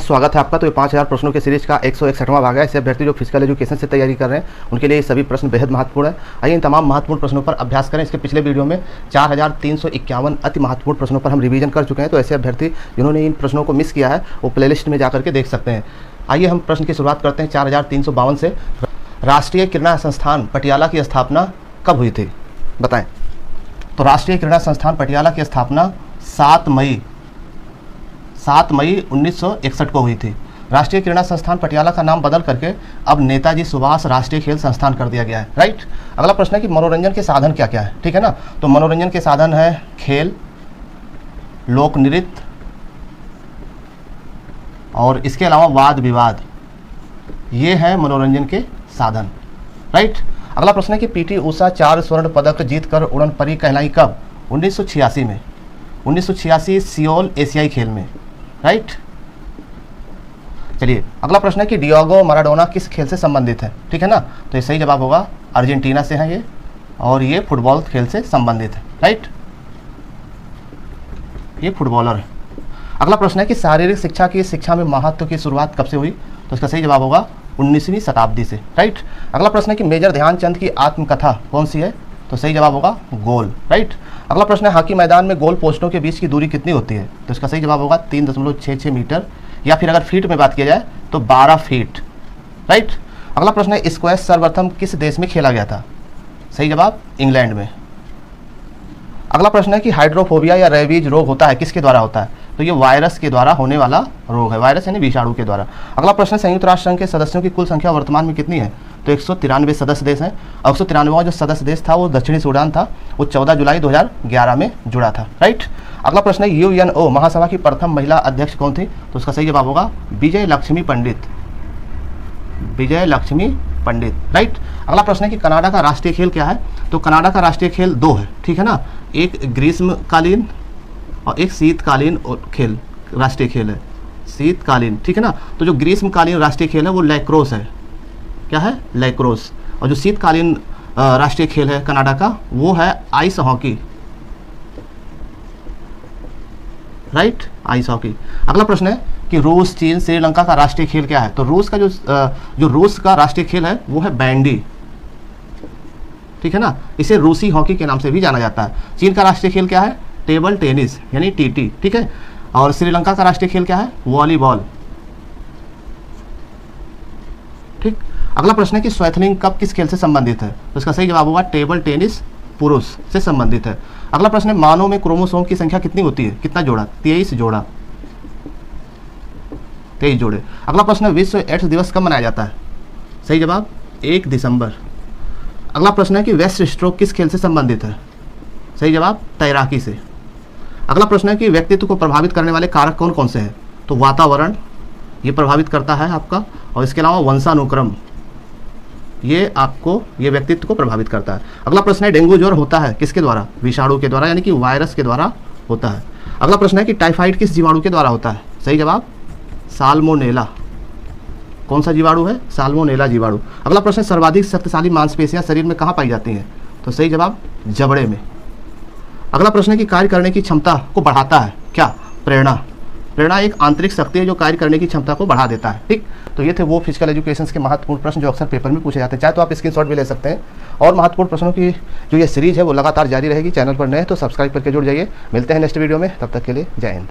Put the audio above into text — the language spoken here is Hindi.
स्वागत है आपका। तो ये 5000 प्रश्नों के सीरीज का 161वां भाग है। ऐसे अभ्यर्थी जो फिजिकल एजुकेशन से तैयारी कर रहे हैं उनके लिए ये सभी प्रश्न बेहद महत्वपूर्ण है। आइए इन तमाम महत्वपूर्ण प्रश्नों पर अभ्यास करें। इसके पिछले वीडियो में 4351 अति महत्वपूर्ण प्रश्नों पर हम रिवीजन कर चुके हैं। तो ऐसे अभ्यर्थी जिन्होंने इन प्रश्नों को मिस किया है वो प्लेलिस्ट में जाकर के देख सकते हैं। आइए हम प्रश्न की शुरुआत करते हैं 4352 से। राष्ट्रीय क्रीड़ा संस्थान पटियाला की स्थापना कब हुई थी, बताएं। तो राष्ट्रीय क्रीड़ा संस्थान पटियाला की स्थापना 7 मई 1961 को हुई थी। राष्ट्रीय क्रीड़ा संस्थान पटियाला का नाम बदल करके अब नेताजी सुभाष राष्ट्रीय खेल संस्थान कर दिया गया है, राइट। अगला प्रश्न है कि मनोरंजन के साधन क्या क्या है, ठीक है ना। तो मनोरंजन के साधन है खेल, लोक नृत्य और इसके अलावा वाद विवाद, ये है मनोरंजन के साधन, राइट। अगला प्रश्न है कि पीटी उषा 4 स्वर्ण पदक जीतकर उड़न परी कहलाई कब, 1986 में, 1986 सियोल एशियाई खेल में, राइट। चलिए अगला प्रश्न है कि डिएगो माराडोना किस खेल से संबंधित है, ठीक है ना। तो ये सही जवाब होगा, अर्जेंटीना से है ये और ये फुटबॉल खेल से संबंधित है, राइट, ये फुटबॉलर है। अगला प्रश्न है कि शारीरिक शिक्षा की शिक्षा में महत्व की शुरुआत कब से हुई, तो इसका सही जवाब होगा 19वीं शताब्दी से, राइट। अगला प्रश्न है कि मेजर ध्यानचंद की आत्मकथा कौन सी है, तो सही जवाब होगा गोल, राइट। अगला प्रश्न है हॉकी मैदान में गोल पोस्टों के बीच की दूरी कितनी होती है, तो इसका सही जवाब होगा 3.66 मीटर या फिर अगर फीट में बात किया जाए तो 12 फीट, राइट। अगला प्रश्न है स्क्वैश सर्वप्रथम किस देश में खेला गया था, सही जवाब इंग्लैंड में। अगला प्रश्न है कि हाइड्रोफोबिया या रेबीज रोग होता है किसके द्वारा होता है, तो ये वायरस के द्वारा होने वाला रोग है, वायरस यानी विषाणु के द्वारा। अगला प्रश्न है संयुक्त राष्ट्र संघ के सदस्यों की कुल संख्या वर्तमान में कितनी है, तो 193 सदस्य देश हैं। 193वां जो सदस्य देश था वो दक्षिणी सूडान था, वो 14 जुलाई 2011 में जुड़ा था, राइट। अगला प्रश्न है यूएनओ महासभा की प्रथम महिला अध्यक्ष कौन थी, तो उसका सही जवाब होगा विजय लक्ष्मी पंडित, विजय लक्ष्मी पंडित, राइट। अगला प्रश्न है कि कनाडा का राष्ट्रीय खेल क्या है, तो कनाडा का राष्ट्रीय खेल 2 है, ठीक है ना। एक ग्रीष्मकालीन और एक शीतकालीन खेल, राष्ट्रीय खेल है शीतकालीन, ठीक है ना। तो जो ग्रीष्मकालीन राष्ट्रीय खेल है वो लैक्रोस है, क्या है, लैक्रोस। और जो शीतकालीन राष्ट्रीय खेल है कनाडा का वो है ice hockey, right, ice hockey. अगला प्रश्न है कि रूस, चीन, श्रीलंका का राष्ट्रीय खेल क्या है, तो रूस का जो रूस का राष्ट्रीय खेल है वो है बैंडी, ठीक है ना। इसे रूसी हॉकी के नाम से भी जाना जाता है। चीन का राष्ट्रीय खेल क्या है, टेबल टेनिस यानी टीटी, ठीक है। और श्रीलंका का राष्ट्रीय खेल क्या है, वॉलीबॉल, ठीक। अगला प्रश्न है कि स्वेथलिंग कप किस खेल से संबंधित है, तो इसका सही जवाब होगा टेबल टेनिस पुरुष से संबंधित है। अगला प्रश्न है मानव में क्रोमोसोम की संख्या कितनी होती है, कितना जोड़ा, 23 जोड़ा, 23 जोड़े। अगला प्रश्न है विश्व एड्स दिवस कब मनाया जाता है, सही जवाब 1 दिसंबर। अगला प्रश्न है कि वेस्ट स्ट्रोक किस खेल से संबंधित है, सही जवाब तैराकी से। अगला प्रश्न है कि व्यक्तित्व को प्रभावित करने वाले कारक कौन कौन से हैं, तो वातावरण ये प्रभावित करता है आपका, और इसके अलावा वंशानुक्रम ये आपको ये व्यक्तित्व को प्रभावित करता है। अगला प्रश्न है डेंगू ज्वर होता है किसके द्वारा, विषाणु के द्वारा यानी कि वायरस के द्वारा होता है। अगला प्रश्न है कि टाइफाइड किस जीवाणु के द्वारा होता है, सही जवाब साल्मोनेला, कौन सा जीवाणु है, साल्मोनेला जीवाणु। अगला प्रश्न है सर्वाधिक शक्तिशाली मांसपेशियां शरीर में कहाँ पाई जाती हैं, तो सही जवाब जबड़े में। अगला प्रश्न है कि कार्य करने की क्षमता को बढ़ाता है क्या, प्रेरणा, प्रेरणा एक आंतरिक शक्ति है जो कार्य करने की क्षमता को बढ़ा देता है, ठीक। तो ये थे वो फिजिकल एजुकेशन के महत्वपूर्ण प्रश्न जो अक्सर पेपर में पूछे जाते हैं। चाहे तो आप स्क्रीनशॉट भी ले सकते हैं। और महत्वपूर्ण प्रश्नों की जो ये सीरीज है वो लगातार जारी रहेगी। चैनल पर नए तो सब्सक्राइब करके जुड़ जाइए। मिलते हैं नेक्स्ट वीडियो में, तब तक के लिए जय हिंद।